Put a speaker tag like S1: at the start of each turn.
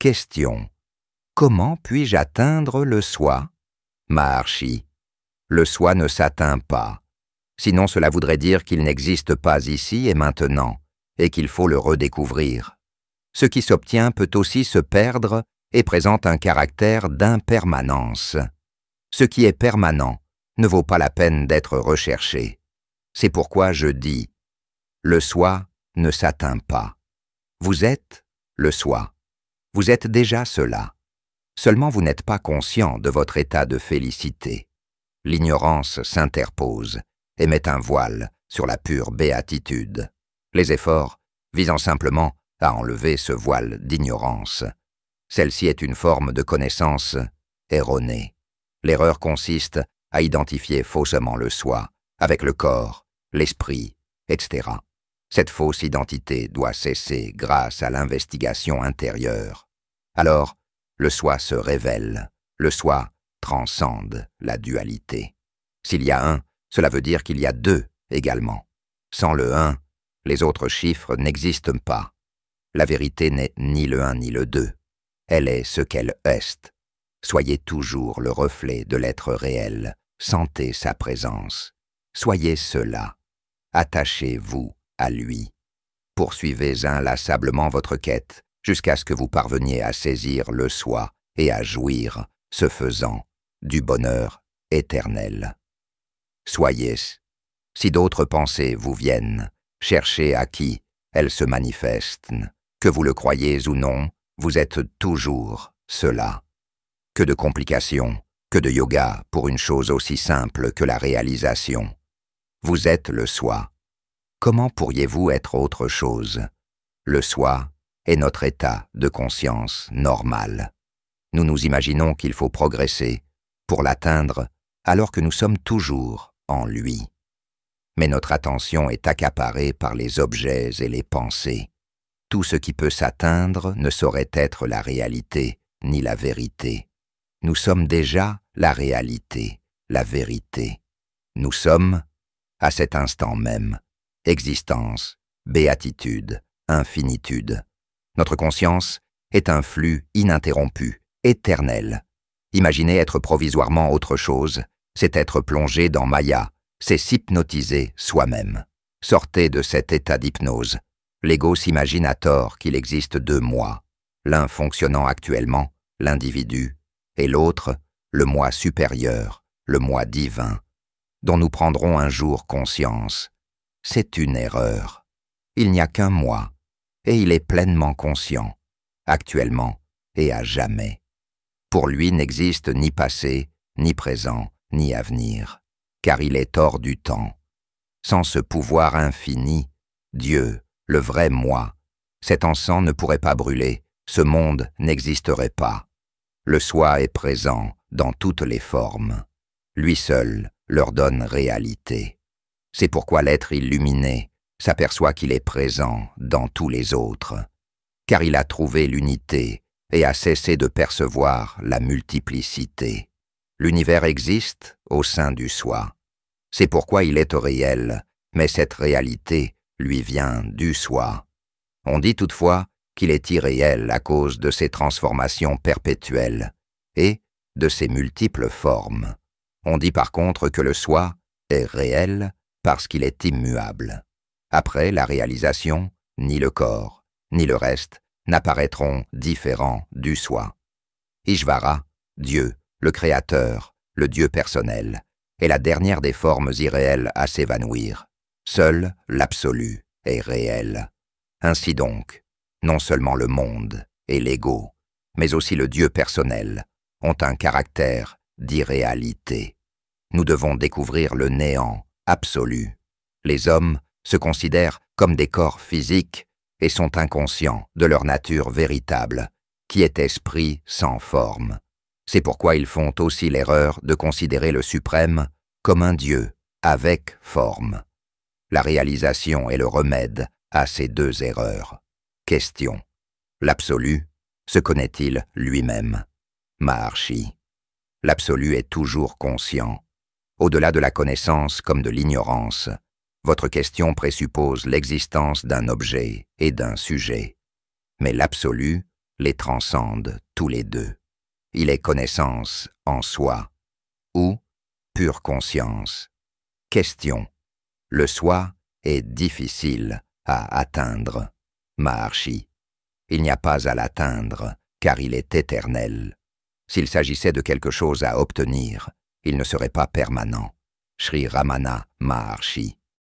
S1: Question. Comment puis-je atteindre le soi? Maharshi. Le soi ne s'atteint pas. Sinon cela voudrait dire qu'il n'existe pas ici et maintenant, et qu'il faut le redécouvrir. Ce qui s'obtient peut aussi se perdre et présente un caractère d'impermanence. Ce qui est permanent ne vaut pas la peine d'être recherché. C'est pourquoi je dis, le soi ne s'atteint pas. Vous êtes le soi. Vous êtes déjà cela. Seulement vous n'êtes pas conscient de votre état de félicité. L'ignorance s'interpose et met un voile sur la pure béatitude. Les efforts visant simplement à enlever ce voile d'ignorance. Celle-ci est une forme de connaissance erronée. L'erreur consiste à identifier faussement le soi avec le corps, l'esprit, etc. Cette fausse identité doit cesser grâce à l'investigation intérieure. Alors, le soi se révèle, le soi transcende la dualité. S'il y a un, cela veut dire qu'il y a deux également. Sans le un, les autres chiffres n'existent pas. La vérité n'est ni le un ni le deux. Elle est ce qu'elle est. Soyez toujours le reflet de l'être réel. Sentez sa présence. Soyez cela. Attachez-vous à lui. Poursuivez inlassablement votre quête jusqu'à ce que vous parveniez à saisir le soi et à jouir, ce faisant, du bonheur éternel. Soyez. Si d'autres pensées vous viennent, cherchez à qui elles se manifestent. Que vous le croyez ou non, vous êtes toujours cela. Que de complications, que de yoga pour une chose aussi simple que la réalisation. Vous êtes le soi. Comment pourriez-vous être autre chose? Le soi est notre état de conscience normal. Nous nous imaginons qu'il faut progresser pour l'atteindre alors que nous sommes toujours en lui. Mais notre attention est accaparée par les objets et les pensées. Tout ce qui peut s'atteindre ne saurait être la réalité ni la vérité. Nous sommes déjà la réalité, la vérité. Nous sommes, à cet instant même, existence, béatitude, infinitude. Notre conscience est un flux ininterrompu, éternel. Imaginez être provisoirement autre chose, c'est être plongé dans Maya, c'est s'hypnotiser soi-même. Sortez de cet état d'hypnose. L'ego s'imagine à tort qu'il existe deux moi, l'un fonctionnant actuellement, l'individu, et l'autre, le moi supérieur, le moi divin, dont nous prendrons un jour conscience. C'est une erreur. Il n'y a qu'un moi, et il est pleinement conscient, actuellement et à jamais. Pour lui n'existe ni passé, ni présent, ni avenir, car il est hors du temps. Sans ce pouvoir infini, Dieu, le vrai moi, cet encens ne pourrait pas brûler, ce monde n'existerait pas. Le soi est présent dans toutes les formes. Lui seul leur donne réalité. C'est pourquoi l'être illuminé s'aperçoit qu'il est présent dans tous les autres, car il a trouvé l'unité et a cessé de percevoir la multiplicité. L'univers existe au sein du soi. C'est pourquoi il est réel, mais cette réalité lui vient du soi. On dit toutefois qu'il est irréel à cause de ses transformations perpétuelles et de ses multiples formes. On dit par contre que le soi est réel parce qu'il est immuable. Après la réalisation, ni le corps, ni le reste n'apparaîtront différents du soi. Ishvara, Dieu, le Créateur, le Dieu personnel, est la dernière des formes irréelles à s'évanouir. Seul l'absolu est réel. Ainsi donc, non seulement le monde et l'ego, mais aussi le Dieu personnel, ont un caractère d'irréalité. Nous devons découvrir le néant absolu. Les hommes se considèrent comme des corps physiques et sont inconscients de leur nature véritable, qui est esprit sans forme. C'est pourquoi ils font aussi l'erreur de considérer le suprême comme un Dieu avec forme. La réalisation est le remède à ces deux erreurs. Question. L'absolu, se connaît-il lui-même? Maharshi. L'absolu est toujours conscient. Au-delà de la connaissance comme de l'ignorance, votre question présuppose l'existence d'un objet et d'un sujet. Mais l'absolu les transcende tous les deux. Il est connaissance en soi, ou pure conscience. Question. Le soi est difficile à atteindre. Maharshi. Il n'y a pas à l'atteindre, car il est éternel. S'il s'agissait de quelque chose à obtenir, il ne serait pas permanent. Sri Ramana Maharshi.